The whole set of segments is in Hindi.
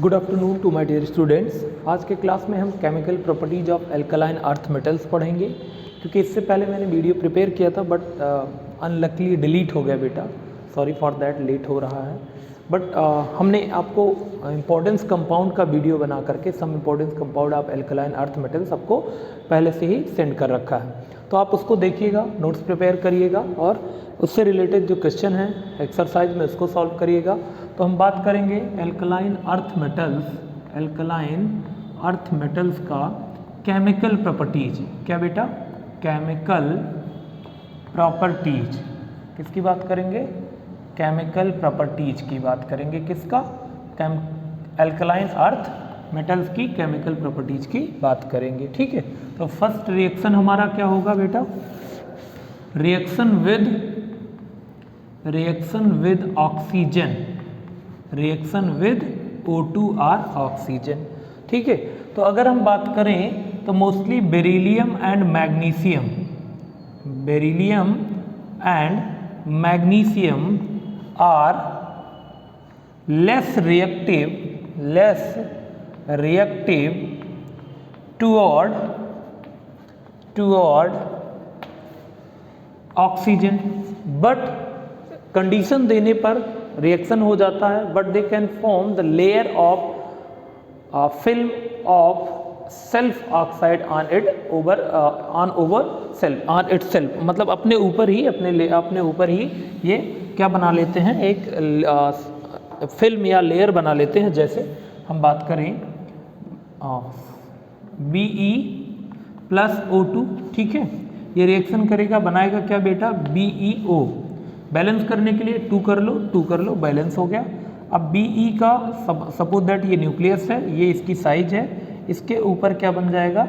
Good afternoon to my dear students. आज के क्लास में हम chemical properties of alkaline earth metals पढ़ेंगे। क्योंकि इससे पहले मैंने वीडियो प्रिपेयर किया था बट अनलकीली डिलीट हो गया बेटा, सॉरी फॉर दैट, लेट हो रहा है। बट हमने आपको इम्पोर्टेंस कंपाउंड का वीडियो बना करके some importance compound of alkaline earth metals आपको पहले से ही सेंड कर रखा है, तो आप उसको देखिएगा, नोट्स प्रिपेयर करिएगा और उससे रिलेटेड जो क्वेश्चन है एक्सरसाइज में उसको सॉल्व करिएगा। तो हम बात करेंगे एल्कलाइन अर्थ मेटल्स का केमिकल प्रॉपर्टीज। क्या बेटा? Chemical properties. किसकी बात करेंगे? केमिकल प्रॉपर्टीज की बात करेंगे। किसका? एल्कलाइन अर्थ मेटल्स की केमिकल प्रॉपर्टीज की बात करेंगे। ठीक है, तो फर्स्ट रिएक्शन हमारा क्या होगा बेटा? Reaction with oxygen, reaction with O2R oxygen. ठीक है, तो अगर हम बात करें तो mostly beryllium and magnesium are less reactive toward oxygen, but condition देने पर रिएक्शन हो जाता है, but they can form the layer of film of self oxide on itself, मतलब अपने ऊपर ही ये क्या बना लेते हैं, एक फिल्म या लेयर बना लेते हैं। जैसे हम बात करें Be प्लस O2, ठीक है, ये रिएक्शन करेगा, बनाएगा क्या बेटा? BeO। बैलेंस करने के लिए 2 कर लो, बैलेंस हो गया। अब Be का सपोज दैट ये न्यूक्लियस है, ये इसकी साइज है, इसके ऊपर क्या बन जाएगा?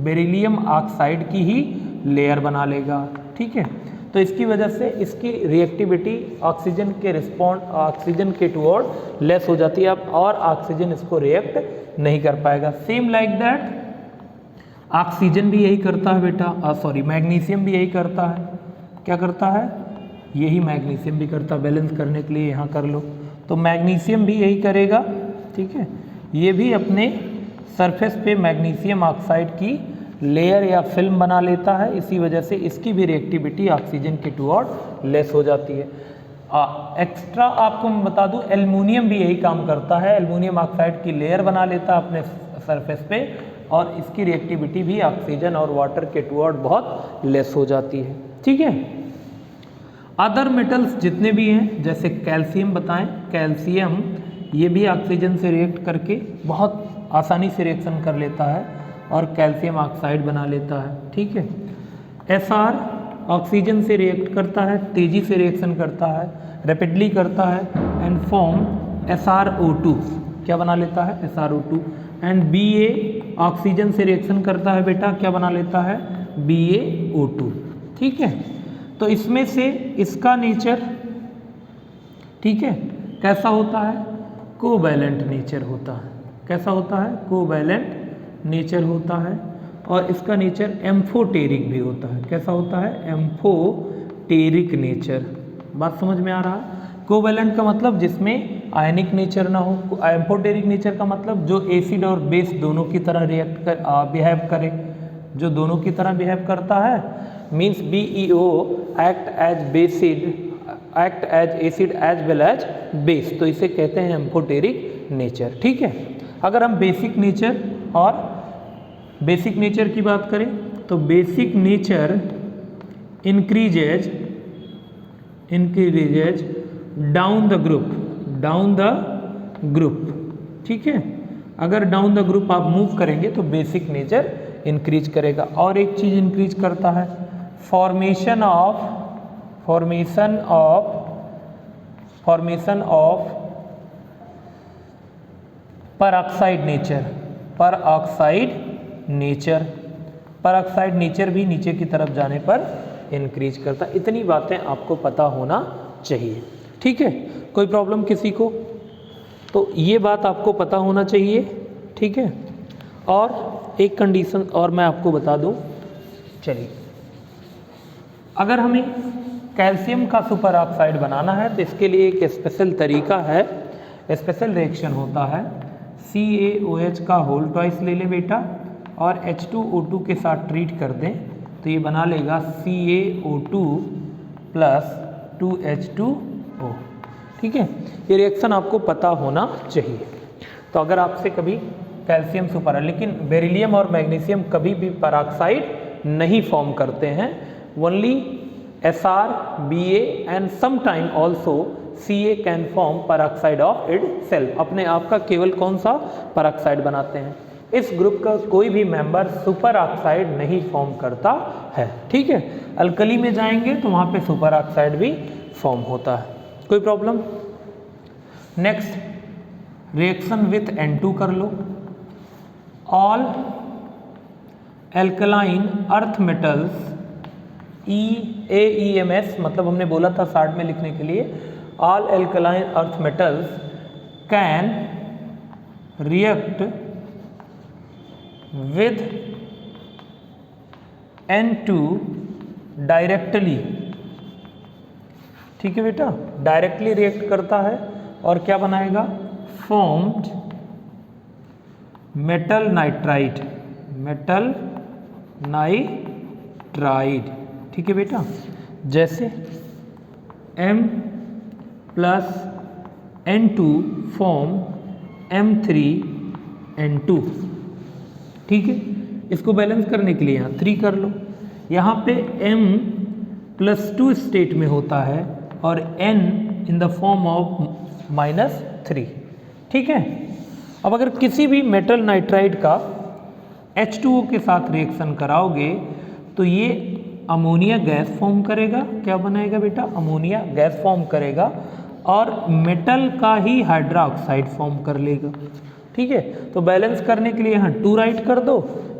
बेरिलियम ऑक्साइड की ही लेयर बना लेगा। ठीक है, तो इसकी वजह से इसकी रिएक्टिविटी ऑक्सीजन के टुवर्ड लेस हो जाती है अब, और ऑक्सीजन इसको रिएक्ट नहीं कर पाएगा। सेम लाइक दैट ऑक्सीजन भी यही करता है बेटा, मैग्नीशियम भी यही करता है। क्या करता है? यही मैग्नीशियम भी करता है। बैलेंस करने के लिए यहाँ कर लो, तो मैग्नीशियम भी यही करेगा। ठीक है, ये भी अपने सरफेस पे मैग्नीशियम ऑक्साइड की लेयर या फिल्म बना लेता है, इसी वजह से इसकी भी रिएक्टिविटी ऑक्सीजन के टुवर्ड लेस हो जाती है। एक्स्ट्रा आपको मैं बता दूं, एल्युमिनियम भी यही काम करता है, एल्युमिनियम ऑक्साइड की लेयर बना लेता है अपने सरफेस पे, और इसकी रिएक्टिविटी भी ऑक्सीजन और वाटर के टुवर्ड बहुत लेस हो जाती है। ठीक है, अदर मेटल्स जितने भी हैं, जैसे कैल्शियम बताएं, कैल्शियम ये भी ऑक्सीजन से रिएक्ट करके बहुत आसानी से रिएक्शन कर लेता है और कैल्शियम ऑक्साइड बना लेता है। ठीक है, Sr ऑक्सीजन से रिएक्ट करता है, तेजी से रिएक्शन करता है, रैपिडली करता है, एंड फॉर्म SrO2। क्या बना लेता है? SrO2। एंड Ba ऑक्सीजन से रिएक्शन करता है बेटा, क्या बना लेता है? BaO2। ठीक है, तो इसमें से इसका नेचर, ठीक है, कैसा होता है? कोवैलेंट नेचर होता है। कैसा होता है? कोवैलेंट नेचर होता है, और इसका नेचर एम्फोटेरिक भी होता है। कैसा होता है? Amphoteric nature. बात समझ में आ रहा है? कोवैलेंट का मतलब जिसमें आयनिक नेचर ना हो, एम्फोटेरिक नेचर का मतलब जो एसिड और बेस दोनों की तरह बिहेव करे, जो दोनों की तरह बिहेव करता है, means BeO act as acid as well as base, तो इसे कहते हैं एम्फोटेरिक नेचर। ठीक है, अगर हम बेसिक नेचर की बात करें तो basic nature increases down the group. ठीक है, अगर डाउन द ग्रुप आप मूव करेंगे तो बेसिक नेचर इंक्रीज करेगा। और एक चीज इंक्रीज करता है, फॉर्मेशन ऑफ परऑक्साइड नेचर भी नीचे की तरफ जाने पर इंक्रीज करता है। इतनी बातें आपको पता होना चाहिए। ठीक है, कोई प्रॉब्लम किसी को? तो ये बात आपको पता होना चाहिए। ठीक है, और एक कंडीशन और मैं आपको बता दूं, चलिए, अगर हमें कैल्शियम का सुपर ऑक्साइड बनाना है तो इसके लिए एक स्पेशल तरीका है। स्पेशल रिएक्शन होता है CaOH का होल ट्वाइस ले ले बेटा और H2O2 के साथ ट्रीट कर दें तो ये बना लेगा CaO2 प्लस 2H2O। ठीक है, ये रिएक्शन आपको पता होना चाहिए। तो अगर आपसे कभी कैल्शियम सुपर, लेकिन बेरिलियम और मैग्नीशियम कभी भी पेरोक्साइड नहीं फॉर्म करते हैं, only Sr, Ba and sometime also Ca can form peroxide of itself. अपने आप का केवल कौन सा पेरोक्साइड बनाते हैं। इस ग्रुप का कोई भी मेंबर सुपर ऑक्साइड नहीं फॉर्म करता है। ठीक है, अल्कली में जाएंगे तो वहाँ पे सुपर ऑक्साइड भी फॉर्म होता है। कोई problem? Next reaction with N2 कर लो। All alkaline earth metals AEMS, मतलब हमने बोला था शार्ट में लिखने के लिए, all alkaline earth metals can react with N2 directly. ठीक है बेटा, डायरेक्टली रिएक्ट करता है और क्या बनाएगा, formed metal nitride, metal nitride. ठीक है बेटा, जैसे M plus N2 form M3N2। ठीक है, इसको बैलेंस करने के लिए यहाँ 3 कर लो। यहाँ पे M +2 स्टेट में होता है और N in the form of -3। ठीक है, अब अगर किसी भी मेटल नाइट्राइड का H2O के साथ रिएक्शन कराओगे तो ये अमोनिया गैस फॉर्म करेगा। क्या बनाएगा बेटा, अमोनिया गैस फॉर्म करेगा और मेटल का ही हाइड्रोक्साइड फॉर्म कर लेगा। ठीक है, तो बैलेंस करने के लिए यहाँ 2 राइट कर दो,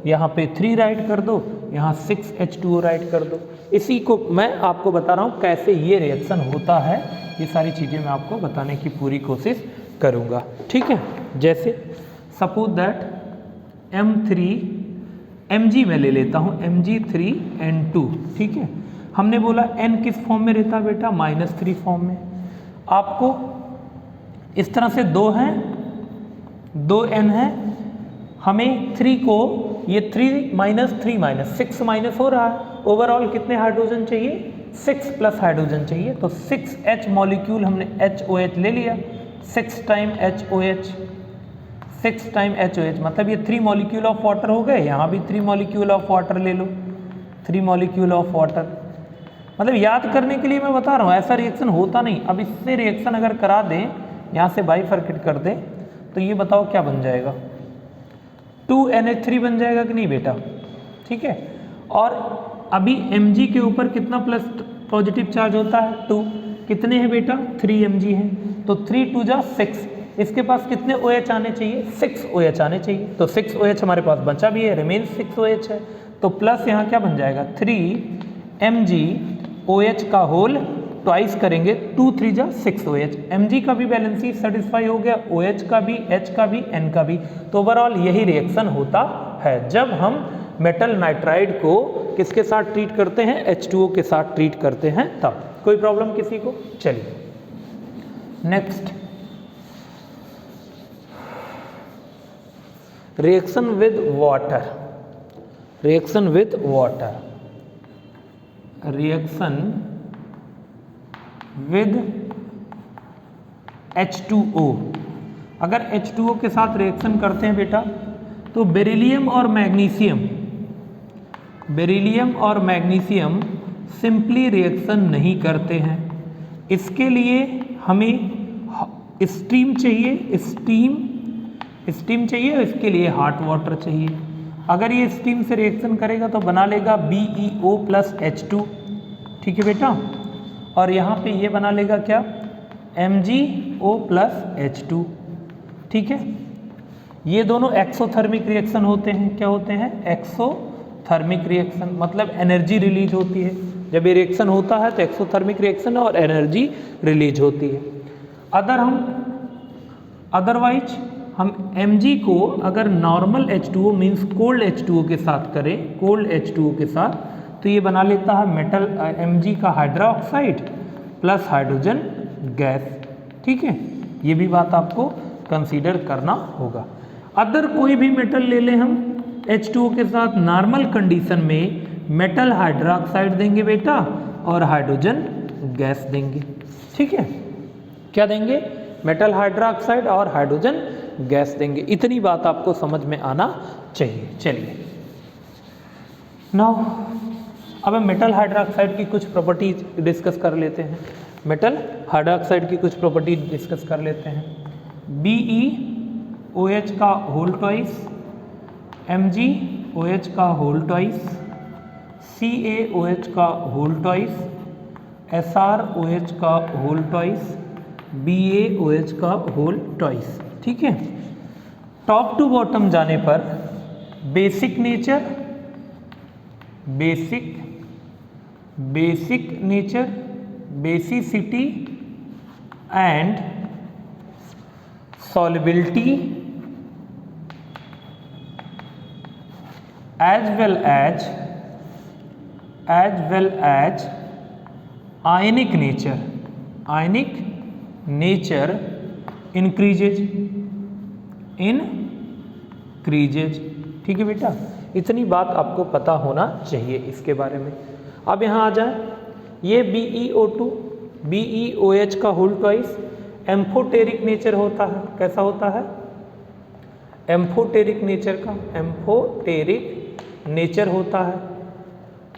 यहाँ पे 3 राइट कर दो, यहाँ 6H2O राइट कर दो। इसी को मैं आपको बता रहा हूँ कैसे ये रिएक्शन होता है। ये सारी चीज़ें मैं आपको बताने की पूरी कोशिश करूँगा। ठीक है, जैसे सपोज दैट Mg में ले लेता हूँ, Mg3N2। ठीक है, हमने बोला N किस फॉर्म में रहता है बेटा, -3 फॉर्म में। आपको इस तरह से 2 हैं, 2 N है, हमें 3 को ये 3 - 6 माइनस हो रहा है। ओवरऑल कितने हाइड्रोजन चाहिए, 6 प्लस हाइड्रोजन चाहिए। तो 6H मॉलिक्यूल हमने HOH ले लिया, 6 टाइम HOH, 6 टाइम HOH, मतलब ये 3 मॉलिक्यूल ऑफ वाटर हो गए। यहाँ भी 3 मॉलिक्यूल ऑफ वाटर ले लो, 3 मॉलिक्यूल ऑफ वाटर। मतलब याद करने के लिए मैं बता रहा हूँ, ऐसा रिएक्शन होता नहीं। अब इससे रिएक्शन अगर करा दें, यहाँ से बाइफरकेट कर दें, तो ये बताओ क्या बन जाएगा, 2NH3 बन जाएगा कि नहीं बेटा। ठीक है, और अभी Mg के ऊपर कितना प्लस पॉजिटिव चार्ज होता है, 2। कितने हैं बेटा, 3 Mg हैं, तो 3 2 जा 6। इसके पास कितने OH आने चाहिए, 6 OH आने चाहिए। तो 6 OH हमारे पास बचा भी है, रिमेन 6 OH है। तो प्लस यहाँ क्या बन जाएगा, 3 MgOH का होल ट्वाइस करेंगे, 2 3 जा 6 OH। Mg का भी बैलेंस ही सेटिस्फाई हो गया, OH का भी, H का भी, N का भी। तो ओवरऑल यही रिएक्शन होता है जब हम मेटल नाइट्राइड को किसके साथ ट्रीट करते हैं, H2O के साथ ट्रीट करते हैं तब। कोई प्रॉब्लम किसी को? चलिए next, reaction with water. Reaction with water, reaction with H2O। अगर H2O के साथ रिएक्शन करते हैं बेटा, तो बेरिलियम और मैग्नीशियम सिंपली रिएक्शन नहीं करते हैं। इसके लिए हमें स्टीम चाहिए, स्टीम चाहिए, और इसके लिए हॉट वाटर चाहिए। अगर ये स्टीम से रिएक्शन करेगा तो बना लेगा BeO + H2। ठीक है बेटा, और यहाँ पे ये बना लेगा क्या, MgO + H2। ठीक है, ये दोनों एक्सोथर्मिक रिएक्शन होते हैं। क्या होते हैं, एक्सोथर्मिक रिएक्शन, मतलब एनर्जी रिलीज होती है। जब ये रिएक्शन होता है तो एक्सोथर्मिक रिएक्शन और एनर्जी रिलीज होती है। अदरवाइज हम Mg को अगर normal H2O means cold H2O के साथ करें, कोल्ड H2O के साथ, तो ये बना लेता है मेटल Mg का हाइड्रोक्साइड प्लस हाइड्रोजन गैस। ठीक है, ये भी बात आपको कंसीडर करना होगा। अदर कोई भी मेटल ले लें हम, H2O के साथ नॉर्मल कंडीशन में मेटल हाइड्रोक्साइड देंगे बेटा और हाइड्रोजन गैस देंगे। ठीक है, क्या देंगे? मेटल हाइड्रोक्साइड और हाइड्रोजन गैस देंगे। इतनी बात आपको समझ में आना चाहिए। चलिए नाउ अब हम मेटल हाइड्रोक्साइड की कुछ प्रॉपर्टीज डिस्कस कर लेते हैं। मेटल हाइड्रोक्साइड की कुछ प्रॉपर्टी डिस्कस कर लेते हैं। BeOH का होल ट्वाइस, MgOH का होल ट्वाइस, CaOH का होल ट्वाइस, SrOH का होल ट्वाइस, BaOH का होल ट्वाइस। ठीक है, टॉप टू बॉटम जाने पर basic nature, basic nature, basicity and solubility as well as ionic nature increases। ठीक है बेटा, इतनी बात आपको पता होना चाहिए इसके बारे में। अब यहाँ आ जाए, ये BeO2 BeOH का होल ट्वाइस एम्फोटेरिक नेचर होता है। कैसा होता है? एम्फोटेरिक नेचर का, एम्फोटेरिक नेचर होता है।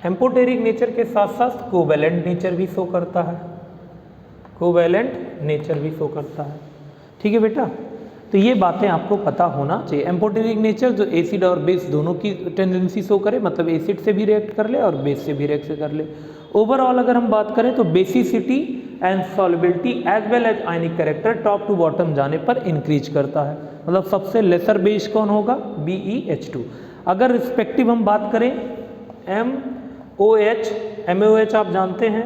एम्फोटेरिक नेचर के साथ साथ कोवैलेंट नेचर भी शो करता है, कोवैलेंट नेचर भी शो करता है। ठीक है बेटा, तो ये बातें आपको पता होना चाहिए। एम्फोटेरिक नेचर जो एसिड और बेस दोनों की टेंडेंसी शो करे, मतलब एसिड से भी रिएक्ट कर ले और बेस से भी रिएक्ट कर ले। ओवरऑल अगर हम बात करें तो basicity and solubility as well as ionic character top to bottom जाने पर इंक्रीज करता है। मतलब सबसे लेसर बेस कौन होगा? BeH2। अगर रिस्पेक्टिव हम बात करें MOH आप जानते हैं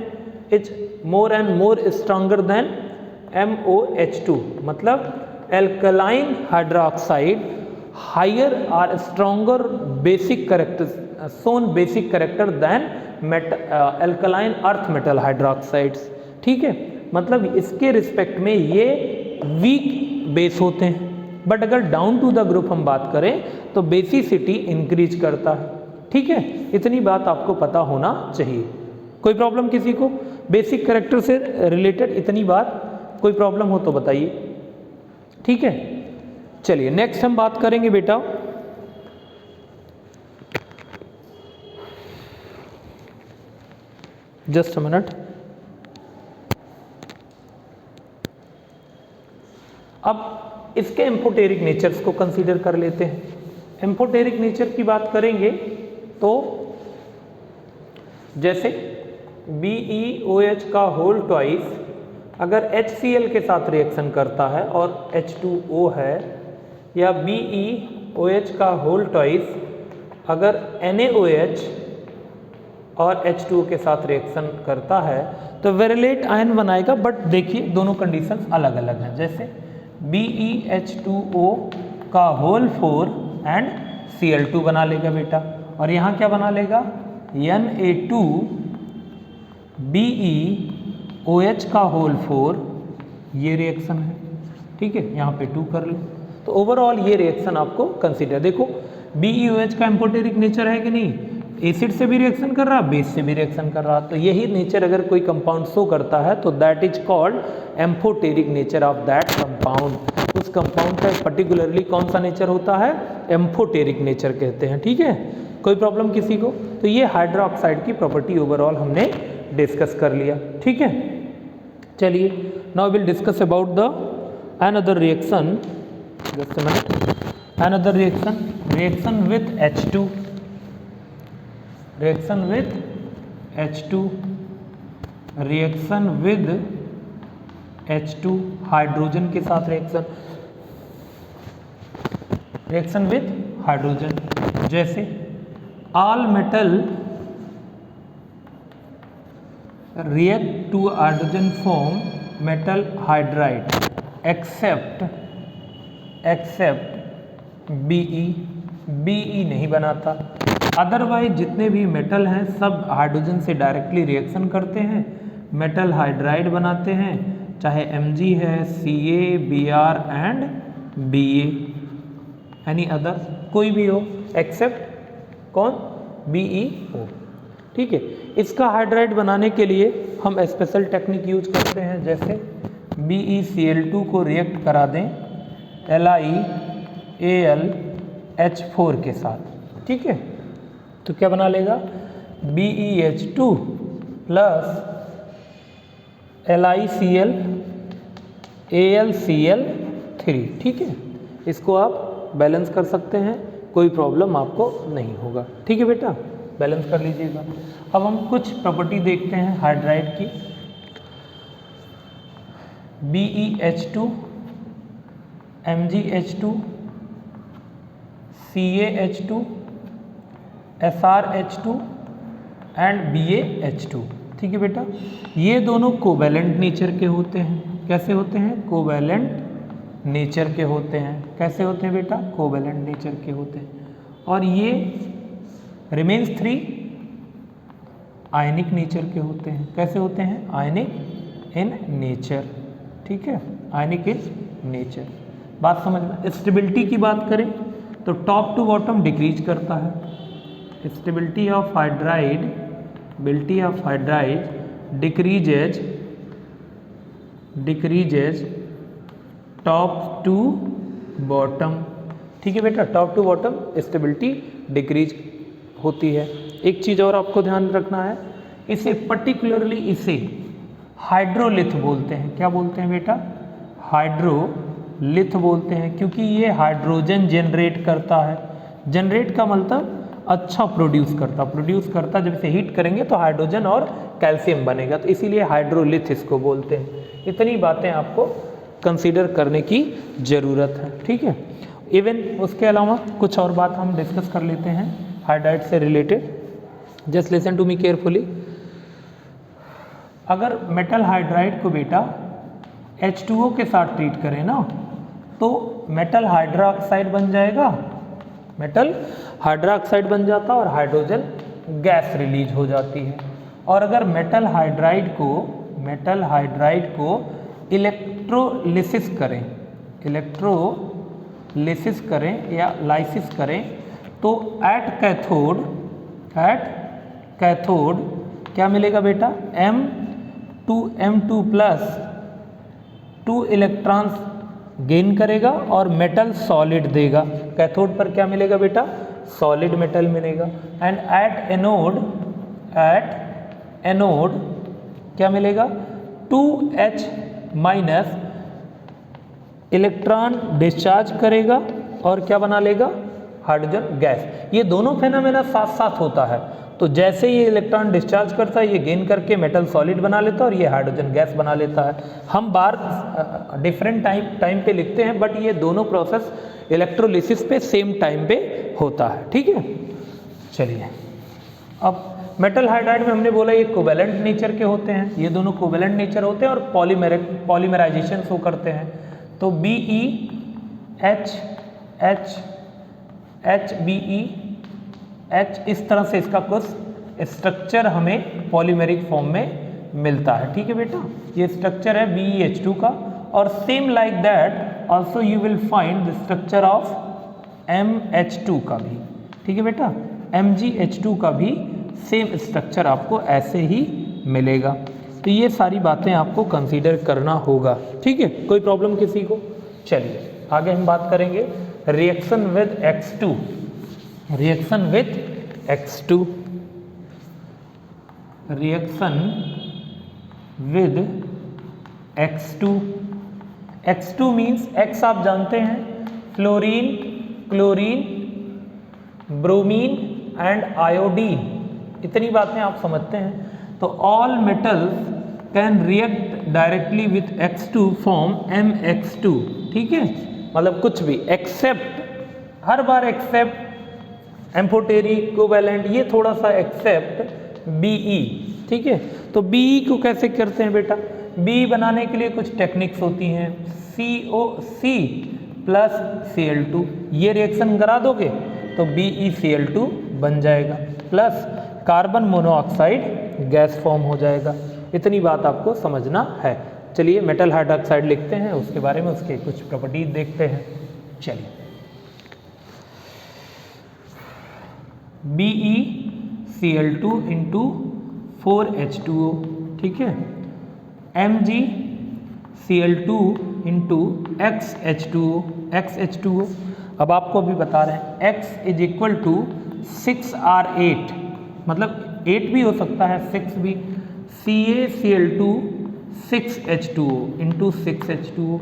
is more and more stronger than MOH2, मतलब alkaline hydroxide higher are stronger basic character than basic character than alkaline earth metal hydroxides. ठीक है, मतलब इसके रिस्पेक्ट में ये वीक बेस होते हैं। बट अगर डाउन टू द ग्रुप हम बात करें तो बेसिसिटी इंक्रीज करता है। ठीक है, इतनी बात आपको पता होना चाहिए। कोई प्रॉब्लम किसी को बेसिक कैरेक्टर से रिलेटेड इतनी बात, कोई प्रॉब्लम हो तो बताइए। ठीक है, चलिए नेक्स्ट हम बात करेंगे बेटा जस्ट अ मिनट। अब इसके एम्फोटेरिक नेचर्स को कंसीडर कर लेते हैं। एम्फोटेरिक नेचर की बात करेंगे तो जैसे BeOH का होल ट्वाइस अगर HCl के साथ रिएक्शन करता है और H2O है, या BeOH का होल ट्वाइस अगर NaOH और H2O के साथ रिएक्शन करता है तो वेरिलेट आयन बनाएगा। बट देखिए दोनों कंडीशन अलग अलग हैं। जैसे BeH2O का होल 4 एंड Cl2 बना लेगा बेटा, और यहाँ क्या बना लेगा? Na2 BeOH का होल 4, ये रिएक्शन है। ठीक है, यहाँ पे 2 कर लो। तो ओवरऑल ये रिएक्शन आपको कंसीडर, देखो BeOH का एम्फोटेरिक नेचर है कि नहीं? एसिड से भी रिएक्शन कर रहा, बेस से भी रिएक्शन कर रहा। तो यही नेचर अगर कोई कंपाउंड शो करता है तो that is called amphoteric nature of that compound. उस कंपाउंड का पर्टिकुलरली कौन सा नेचर होता है? एम्फोटेरिक नेचर कहते हैं। ठीक है, कोई प्रॉब्लम किसी को? तो ये हाइड्रोक्साइड की प्रॉपर्टी ओवरऑल हमने डिस्कस कर लिया। ठीक है, चलिए now will discuss about the another reaction. Just a minute, another reaction with H2, reaction with H2, reaction with H2 hydrogen के साथ रिएक्शन विद हाइड्रोजन। जैसे all metal react to hydrogen form metal hydride except Be नहीं बनाता। अदरवाइज जितने भी मेटल हैं सब हाइड्रोजन से डायरेक्टली रिएक्शन करते हैं, मेटल हाइड्राइड बनाते हैं, चाहे Mg है, Ca, Br and Ba, any other कोई भी हो एक्सेप्ट कौन, BeO। ठीक है, इसका हाइड्राइड बनाने के लिए हम स्पेशल टेक्निक यूज करते हैं, जैसे BeCl2 को रिएक्ट करा दें LiAlH4 के साथ। ठीक है, तो क्या बना लेगा, BeH2 प्लस LiCl AlCl3। ठीक है, इसको आप बैलेंस कर सकते हैं, कोई प्रॉब्लम आपको नहीं होगा। ठीक है बेटा, बैलेंस कर लीजिएगा। अब हम कुछ प्रॉपर्टी देखते हैं हाइड्राइड की। BeH2, MgH2, CaH2, SrH2 and BaH2। ठीक है बेटा, ये दोनों कोवैलेंट नेचर के होते हैं। कैसे होते हैं, कोवैलेंट नेचर के होते हैं। कैसे होते हैं बेटा, कोवैलेंट नेचर के होते हैं। और ये रिमेन्स 3 आयनिक नेचर के होते हैं। कैसे होते हैं, आयनिक इन नेचर। ठीक है, आयनिक इन नेचर। बात समझ में। स्टेबिलिटी की बात करें तो टॉप टू बॉटम डिक्रीज करता है। Stability of hydride decreases top to bottom. ठीक है बेटा, top to bottom stability decrease होती है। एक चीज़ और आपको ध्यान रखना है, इसे पर्टिकुलरली इसे हाइड्रोलिथ बोलते हैं। क्या बोलते हैं बेटा, हाइड्रोलिथ बोलते हैं, क्योंकि ये हाइड्रोजन जनरेट करता है। जनरेट का मतलब अच्छा प्रोड्यूस करता। जब इसे हीट करेंगे तो हाइड्रोजन और कैल्शियम बनेगा, तो इसीलिए हाइड्रोलिथ इसको बोलते हैं। इतनी बातें आपको कंसीडर करने की ज़रूरत है। ठीक है, इवन उसके अलावा कुछ और बात हम डिस्कस कर लेते हैं हाइड्राइड से related. Just listen to me carefully. अगर मेटल हाइड्राइड को बेटा H2O के साथ ट्रीट करें ना, तो मेटल हाइड्रोक्साइड बन जाएगा, मेटल हाइड्रोक्साइड बन जाता है और हाइड्रोजन गैस रिलीज हो जाती है। और अगर मेटल हाइड्राइड को इलेक्ट्रोलिसिस करें या लाइसिस करें, तो एट कैथोड क्या मिलेगा बेटा, M2 प्लस 2 इलेक्ट्रॉन्स गेन करेगा और मेटल सॉलिड देगा। कैथोड पर क्या मिलेगा बेटा, सॉलिड मेटल मिलेगा। एंड एट एनोड क्या मिलेगा, 2H माइनस इलेक्ट्रॉन डिस्चार्ज करेगा और क्या बना लेगा, हाइड्रोजन गैस। ये दोनों फेनोमेना साथ साथ होता है। तो जैसे ये इलेक्ट्रॉन डिस्चार्ज करता है, ये गेन करके मेटल सॉलिड बना लेता है और ये हाइड्रोजन गैस बना लेता है। हम बार डिफरेंट टाइम पे लिखते हैं, बट ये दोनों प्रोसेस इलेक्ट्रोलिसिस पे सेम टाइम पे होता है। ठीक है, चलिए अब मेटल हाइड्राइड में हमने बोला ये कोवैलेंट नेचर के होते हैं, ये दोनों कोवैलेंट नेचर होते हैं और पॉलीमराइजेशन शो करते हैं। तो BeHBeH इस तरह से इसका कुछ स्ट्रक्चर हमें पॉलीमेरिक फॉर्म में मिलता है। ठीक है बेटा, ये स्ट्रक्चर है BeH2 का। और same like that also you will find the structure of MH2 का भी। ठीक है बेटा, MgH2 का भी सेम स्ट्रक्चर आपको ऐसे ही मिलेगा। तो ये सारी बातें आपको कंसीडर करना होगा। ठीक है, कोई प्रॉब्लम किसी को। चलिए आगे हम बात करेंगे reaction with X2। Reaction with X2। X2 means X आप जानते हैं, fluorine, chlorine, bromine and iodine. इतनी बातें आप समझते हैं। तो all metals can react directly with X2 form MX2। ठीक है, मतलब कुछ भी एक्सेप्ट, हर बार एक्सेप्ट एम्फोटेरिक, कोवैलेंट, ये थोड़ा सा एक्सेप्ट Be। ठीक है, तो Be को कैसे करते हैं बेटा, Be बनाने के लिए कुछ टेक्निक्स होती हैं। COC प्लस Cl2, ये रिएक्शन करा दोगे तो BeCl2 बन जाएगा, plus carbon monoxide gas form हो जाएगा। इतनी बात आपको समझना है। चलिए मेटल हाइड्रोक्साइड लिखते हैं, उसके बारे में उसके कुछ प्रॉपर्टीज देखते हैं। चलिए BeCl2 इंटू 4H2O, ठीक है, MgCl2 इंटू XH2O। अब आपको अभी बता रहे हैं X is equal to 6R8, मतलब 8 भी हो सकता है 6 भी, CaCl2 6H2O into 6H2O,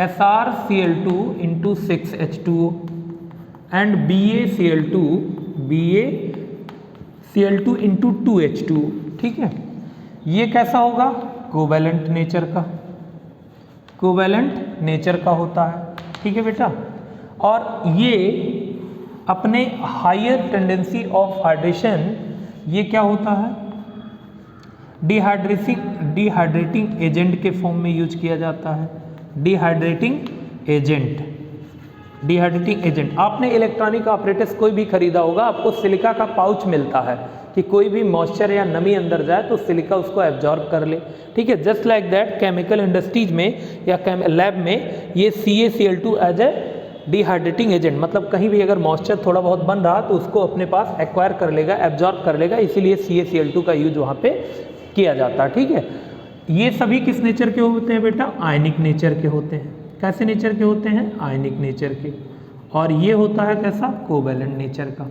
SrCl2 into 6H2O and BaCl2 into 2H2O, ठीक है। ये कैसा होगा? कोवैलेंट नेचर का, कोवैलेंट नेचर का होता है, ठीक है बेटा। और ये अपने हायर टेंडेंसी ऑफ हाइड्रेशन, ये क्या होता है? डिहाइड्रेटिंग एजेंट के फॉर्म में यूज किया जाता है। डिहाइड्रेटिंग एजेंट आपने इलेक्ट्रॉनिक ऑपरेटस कोई भी खरीदा होगा, आपको सिलिका का पाउच मिलता है कि कोई भी मॉइस्चर या नमी अंदर जाए तो सिलिका उसको एब्जॉर्ब कर ले, ठीक है। Just like that chemical industries में या लैब में ये CaCl2 as a dehydrating agent, मतलब कहीं भी अगर मॉइस्चर थोड़ा बहुत बन रहा तो उसको अपने पास एक्वायर कर लेगा, एब्जॉर्ब कर लेगा, इसीलिए CaCl2 का यूज वहाँ पे किया जाता है, ठीक है। ये सभी किस नेचर के होते हैं बेटा? आयनिक नेचर के होते हैं। कैसे नेचर के होते हैं? आयनिक नेचर के। और ये होता है कैसा? कोवैलेंट नेचर का।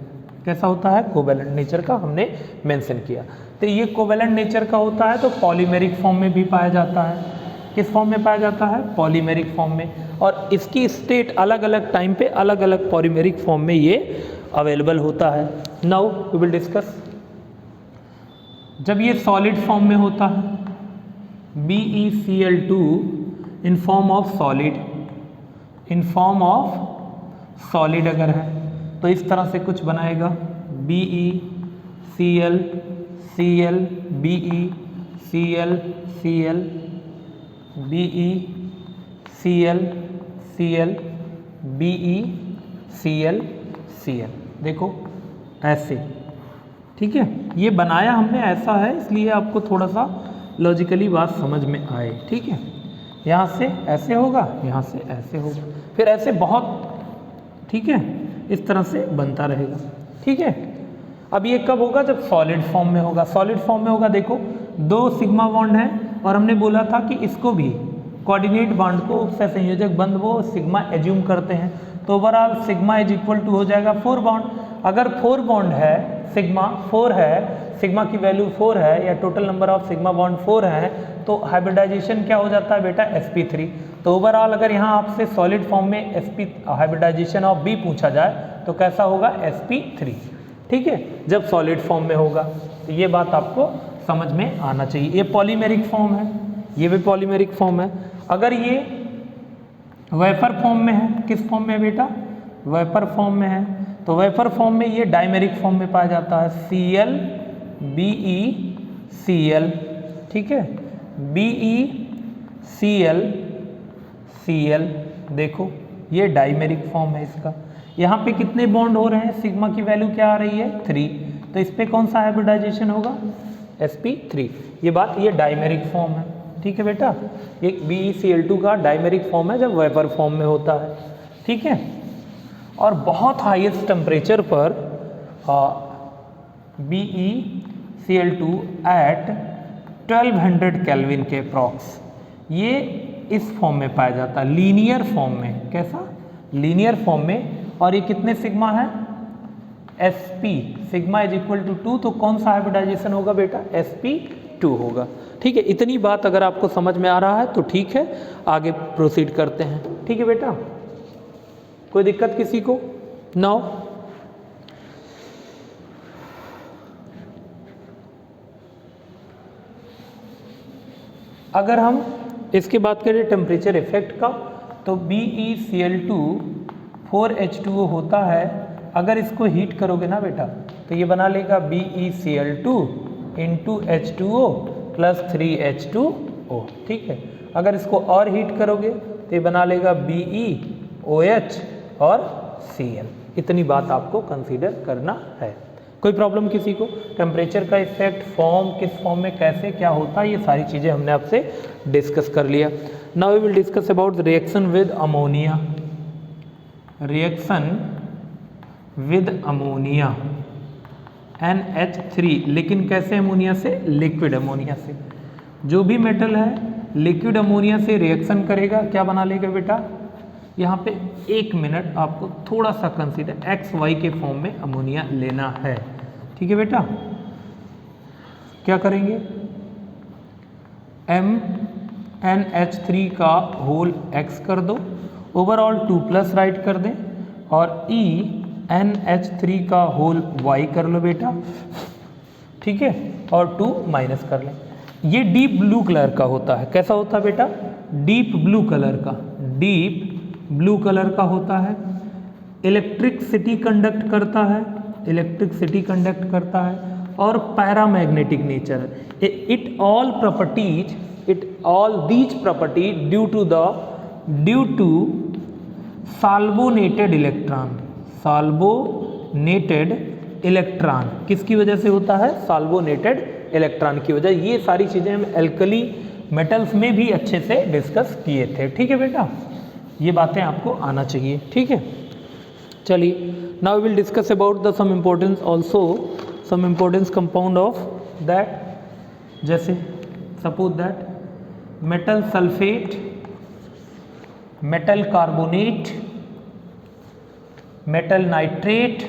कैसा होता है? कोवैलेंट नेचर का हमने मेंशन किया। तो ये कोवैलेंट नेचर का होता है तो पॉलीमेरिक फॉर्म में भी पाया जाता है। किस फॉर्म में पाया जाता है? पॉलीमेरिक फॉर्म में। और इसकी स्टेट अलग अलग टाइम पे अलग अलग पॉलीमेरिक फॉर्म में ये अवेलेबल होता है। Now we will discuss. जब ये सॉलिड फॉर्म में होता है, BeCl2 in form of solid अगर है तो इस तरह से कुछ बनाएगा, BeCl Cl BeCl Cl BeCl Cl BeCl Cl, देखो ऐसे, ठीक है। ये बनाया हमने ऐसा है इसलिए आपको थोड़ा सा लॉजिकली बात समझ में आए, ठीक है। यहाँ से ऐसे होगा, यहाँ से ऐसे होगा, फिर ऐसे बहुत, ठीक है, इस तरह से बनता रहेगा, ठीक है। अब ये कब होगा? जब सॉलिड फॉर्म में होगा। सॉलिड फॉर्म में होगा, देखो 2 सिग्मा बॉन्ड है और हमने बोला था कि इसको भी कोऑर्डिनेट बॉन्ड को सहसंयोजक बंध वो सिग्मा एज्यूम करते हैं, तो overall sigma is equal to हो जाएगा 4 बॉन्ड। अगर 4 बॉन्ड है, सिग्मा 4 है, सिग्मा की वैल्यू 4 है या total number of sigma bond 4 है, तो हाइब्रिडाइजेशन क्या हो जाता है बेटा? sp3। तो ओवरऑल अगर यहाँ आपसे सॉलिड फॉर्म में हाइब्रिडाइजेशन ऑफ B पूछा जाए तो कैसा होगा? sp3, ठीक है, जब सॉलिड फॉर्म में होगा। तो ये बात आपको समझ में आना चाहिए। ये पॉलीमेरिक फॉर्म है, ये भी पॉलीमेरिक फॉर्म है। अगर ये वेपर फॉर्म में है, किस फॉर्म में है बेटा? वेपर फॉर्म में है, तो वेपर फॉर्म में ये डायमेरिक फॉर्म में पाया जाता है, Cl BeCl, ठीक है, BeCl Cl, देखो ये डायमेरिक फॉर्म है इसका। यहाँ पे कितने बॉन्ड हो रहे हैं? सिग्मा की वैल्यू क्या आ रही है? 3, तो इस पे कौन सा हाइब्रिडाइजेशन होगा? sp3। ये बात, ये डायमेरिक फॉर्म है, ठीक है बेटा। ये BeCl2 का डायमेरिक फॉर्म है जब वेपर फॉर्म में होता है, ठीक है। और बहुत हाईएस्ट टेम्परेचर पर BeCl2 एट 1200 केल्विन के अप्रॉक्स ये इस फॉर्म में पाया जाता है, लीनियर फॉर्म में। कैसा? लीनियर फॉर्म में। और ये कितने सिग्मा है? sp, sigma is equal to 2, तो कौन सा हाइब्रिडाइजेशन होगा बेटा? sp2 होगा, ठीक है। इतनी बात अगर आपको समझ में आ रहा है तो ठीक है, आगे प्रोसीड करते हैं, ठीक है बेटा। कोई दिक्कत किसी को? नाउ अगर हम इसकी बात करें टेम्परेचर इफेक्ट का, तो BeCl2 4H2O होता है। अगर इसको हीट करोगे ना बेटा तो ये बना लेगा BeCl2 into H2O plus 3H2O, ठीक है। अगर इसको और हीट करोगे तो ये बना लेगा BeOH और Cl। इतनी बात आपको कंसीडर करना है, कोई प्रॉब्लम किसी को? टेम्परेचर का इफेक्ट फॉर्म, किस फॉर्म में कैसे क्या होता है, ये सारी चीज़ें हमने आपसे डिस्कस कर लिया। Now we will discuss about reaction with ammonia. Reaction with ammonia NH3, लेकिन कैसे अमोनिया से? लिक्विड अमोनिया से। जो भी मेटल है लिक्विड अमोनिया से रिएक्शन करेगा, क्या बना लेगा बेटा? यहाँ पे 1 मिनट आपको थोड़ा सा कंसीडर, XY के फॉर्म में अमोनिया लेना है, ठीक है बेटा? क्या करेंगे? MnH3 का होल X कर दो, ओवरऑल 2+ राइट कर दें, और EnH3 का होल Y कर लो बेटा, ठीक है, और 2 माइनस कर लें। ये डीप ब्लू कलर का होता है। कैसा होता है बेटा? डीप ब्लू कलर का, डीप ब्लू कलर का होता है। इलेक्ट्रिसिटी कंडक्ट करता है, इलेक्ट्रिसिटी कंडक्ट करता है, और paramagnetic nature. It all these property due to solvated electron. Solvated electron किसकी वजह से होता है? साल्वोनेटेड इलेक्ट्रॉन की वजह। ये सारी चीज़ें हम एल्कली मेटल्स में भी अच्छे से डिस्कस किए थे, ठीक है बेटा? ये बातें आपको आना चाहिए, ठीक है? चलिए, now we will discuss about the some importance compound of that. जैसे suppose that metal sulphate, metal carbonate, metal nitrate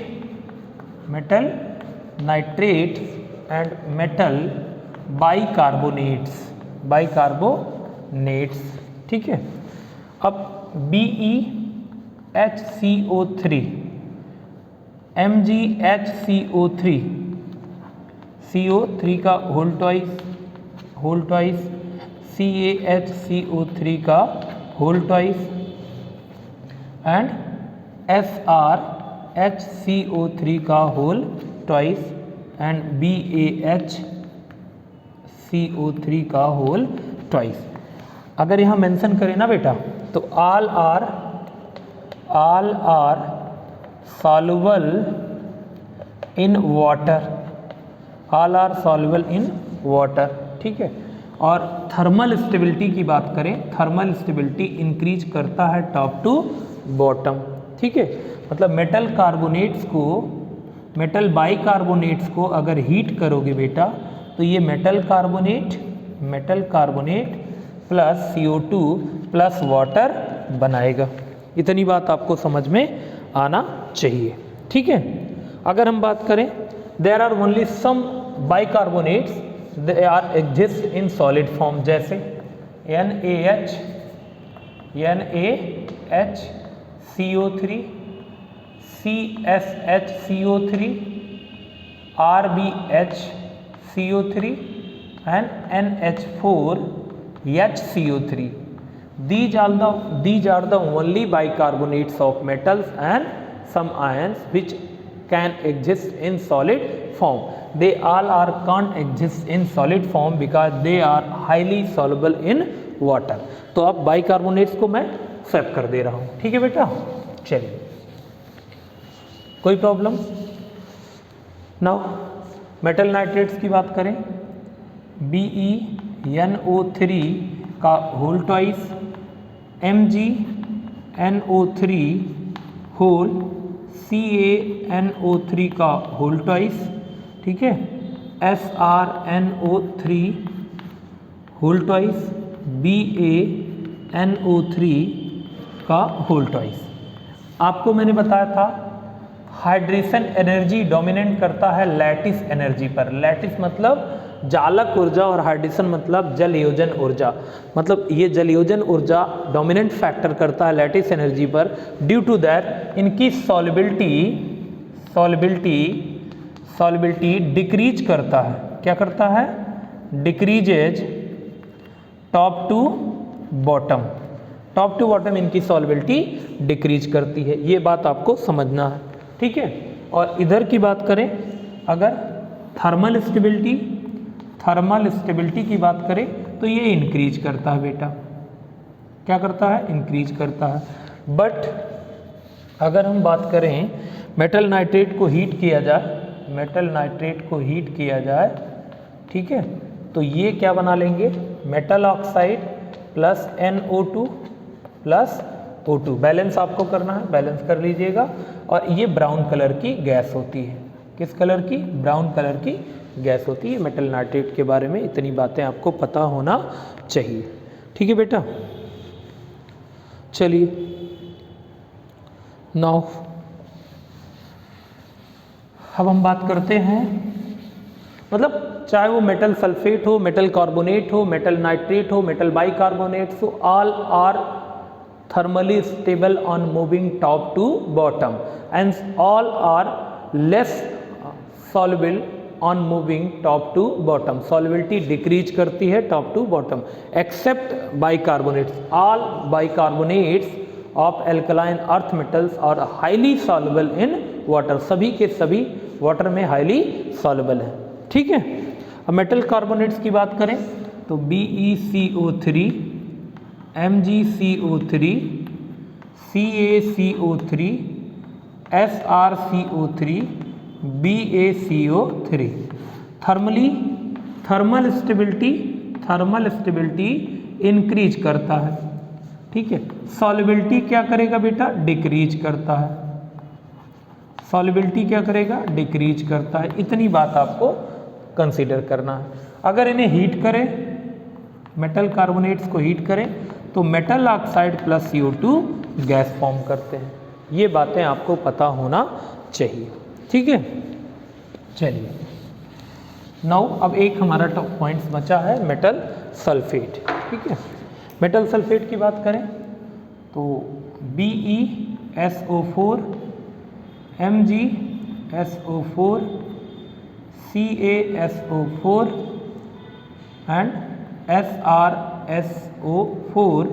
and metal bicarbonates, ठीक है? अब BeHCO3, MgHCO3, CO3 का होल ट्वाइस, CaHCO3 का होल ट्वाइस, एंड SrHCO3 का होल ट्वाइस, एंड BaHCO3 का होल ट्वाइस। अगर यहाँ मेंशन करें ना बेटा, तो all are soluble in water, ठीक है? और थर्मल स्टेबिलिटी की बात करें, थर्मल स्टेबिलिटी इंक्रीज करता है टॉप टू बॉटम, ठीक है? मतलब मेटल बाइकार्बोनेट्स को अगर हीट करोगे बेटा, तो ये metal carbonate plus CO2 plus water बनाएगा। इतनी बात आपको समझ में आना चाहिए, ठीक है? अगर हम बात करें, there are only some bicarbonates, they are exist in solid form, जैसे NaHCO3, CSHCO3, RbHCO3 and NH4HCO3. These are the only bicarbonates of metals and some ions which can exist in solid form. They all can't exist in solid form because they are highly soluble in water. तो अब बाइकार्बोनेट्स को मैं सेव कर दे रहा हूँ, ठीक है बेटा? चलिए, कोई प्रॉब्लम? नाउ मेटल नाइट्रेट्स की बात करें, BeNO3 का whole twice, MgNO3 whole, CaNO3 का होल ट्वाइस, ठीक है? SrNO3 होल ट्वाइस, BaNO3 का होल ट्वाइस। आपको मैंने बताया था हाइड्रेशन एनर्जी डोमिनेट करता है लैटिस एनर्जी पर। लैटिस मतलब जालक ऊर्जा, और हाइड्रेशन मतलब जल योजन ऊर्जा। मतलब ये जल योजन ऊर्जा डोमिनेंट फैक्टर करता है लैटिस एनर्जी पर। ड्यू टू दैट इनकी सॉल्युबिलिटी डिक्रीज करता है। क्या करता है? Decreases top to bottom. Top to bottom इनकी सॉल्युबिलिटी डिक्रीज करती है। ये बात आपको समझना है, ठीक है? और इधर की बात करें, अगर थर्मल स्टेबिलिटी की बात करें तो ये इंक्रीज करता है बेटा। क्या करता है? इंक्रीज करता है। बट अगर हम बात करें मेटल नाइट्रेट को हीट किया जाए, मेटल नाइट्रेट को हीट किया जाए, ठीक है, तो ये क्या बना लेंगे, metal oxide plus NO2 plus O2। Balance आपको करना है, बैलेंस कर लीजिएगा। और ये ब्राउन कलर की गैस होती है, किस कलर की, ब्राउन कलर की गैस होती है। मेटल नाइट्रेट के बारे में इतनी बातें आपको पता होना चाहिए, ठीक है बेटा। चलिए नाउ अब हम बात करते हैं, मतलब चाहे वो मेटल सल्फेट हो, मेटल कार्बोनेट हो, मेटल नाइट्रेट हो, मेटल बाइकार्बोनेट हो, all are thermally stable on moving top to bottom and all are less soluble on moving top to bottom। solubility decrease करती है top to bottom except bicarbonates। all bicarbonates of alkaline earth metals are highly soluble in water। सभी के सभी वाटर में highly soluble है, ठीक है। अब मेटल कार्बोनेट्स की बात करें तो BeCO3, MgCO3, CaCO3, SrCO3, BaCO3। Thermal stability increase करता है, ठीक है। सॉल्युबिलिटी क्या करेगा बेटा, डिक्रीज करता है। सॉल्युबिलिटी क्या करेगा, डिक्रीज करता है। इतनी बात आपको कंसीडर करना है। अगर इन्हें हीट करें, मेटल कार्बोनेट्स को हीट करें तो metal oxide plus CO2 gas form करते हैं। ये बातें आपको पता होना चाहिए, ठीक है। चलिए नाउ अब एक हमारा टॉप पॉइंट्स बचा है मेटल सल्फेट, ठीक है। मेटल सल्फेट की बात करें तो BeSO4, MgSO4, CaSO4 and SrSO4,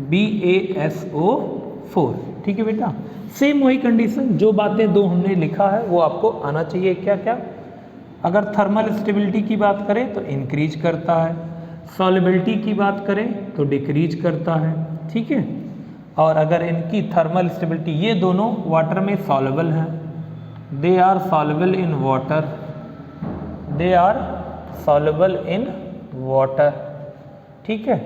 BaSO4, ठीक है बेटा। सेम वही कंडीशन, जो बातें दो हमने लिखा है वो आपको आना चाहिए। क्या क्या, अगर थर्मल स्टेबिलिटी की बात करें तो इंक्रीज करता है, सॉल्युबिलिटी की बात करें तो डिक्रीज करता है, ठीक है। और अगर इनकी थर्मल स्टेबिलिटी, ये दोनों वाटर में सॉल्युबल हैं, they are soluble in water, they are soluble in water, ठीक है।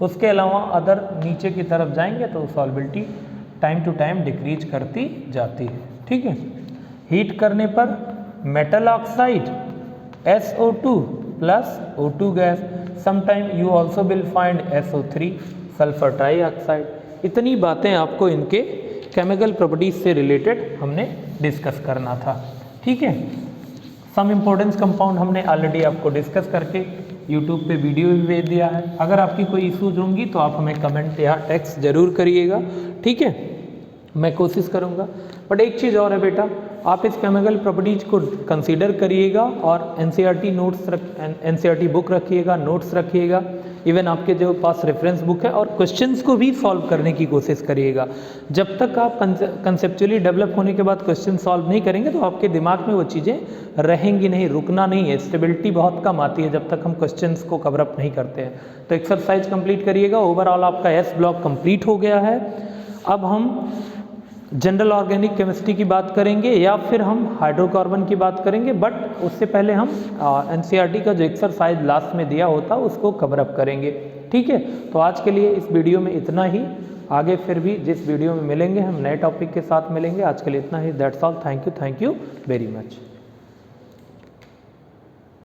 उसके अलावा अदर नीचे की तरफ जाएंगे तो solubility time to time decrease करती जाती है, ठीक है। हीट करने पर metal oxide SO2 plus O2 gas, sometime you also will find SO3 sulphur trioxide. इतनी बातें आपको इनके केमिकल प्रॉपर्टीज से रिलेटेड हमने डिस्कस करना था, ठीक है। सम इम्पोर्टेंस कंपाउंड हमने ऑलरेडी आपको डिस्कस करके यूट्यूब पे वीडियो भी भेज दिया है। अगर आपकी कोई इश्यूज होंगी तो आप हमें कमेंट या टेक्स्ट जरूर करिएगा, ठीक है, मैं कोशिश करूँगा। बट एक चीज़ और है बेटा, आप इस केमिकल प्रॉपर्टीज को कंसीडर करिएगा और NCERT बुक रखिएगा, नोट्स रखिएगा, इवन आपके जो पास रेफरेंस बुक है, और क्वेश्चंस को भी सॉल्व करने की कोशिश करिएगा। जब तक आप कंसेप्चुअली डेवलप होने के बाद क्वेश्चन सॉल्व नहीं करेंगे तो आपके दिमाग में वो चीज़ें रहेंगी नहीं, रुकना नहीं है। स्टेबिलिटी बहुत कम आती है जब तक हम क्वेश्चंस को कवर अप नहीं करते हैं। तो एक्सरसाइज कंप्लीट करिएगा। ओवरऑल आपका S ब्लॉक कंप्लीट हो गया है। अब हम जनरल ऑर्गेनिक केमिस्ट्री की बात करेंगे या फिर हम हाइड्रोकार्बन की बात करेंगे, बट उससे पहले हम NCERT का जो एक्सरसाइज लास्ट में दिया होता उसको कवर अप करेंगे, ठीक है। तो आज के लिए इस वीडियो में इतना ही। आगे फिर भी जिस वीडियो में मिलेंगे हम नए टॉपिक के साथ मिलेंगे। आज के लिए इतना ही। That's all. Thank you very much.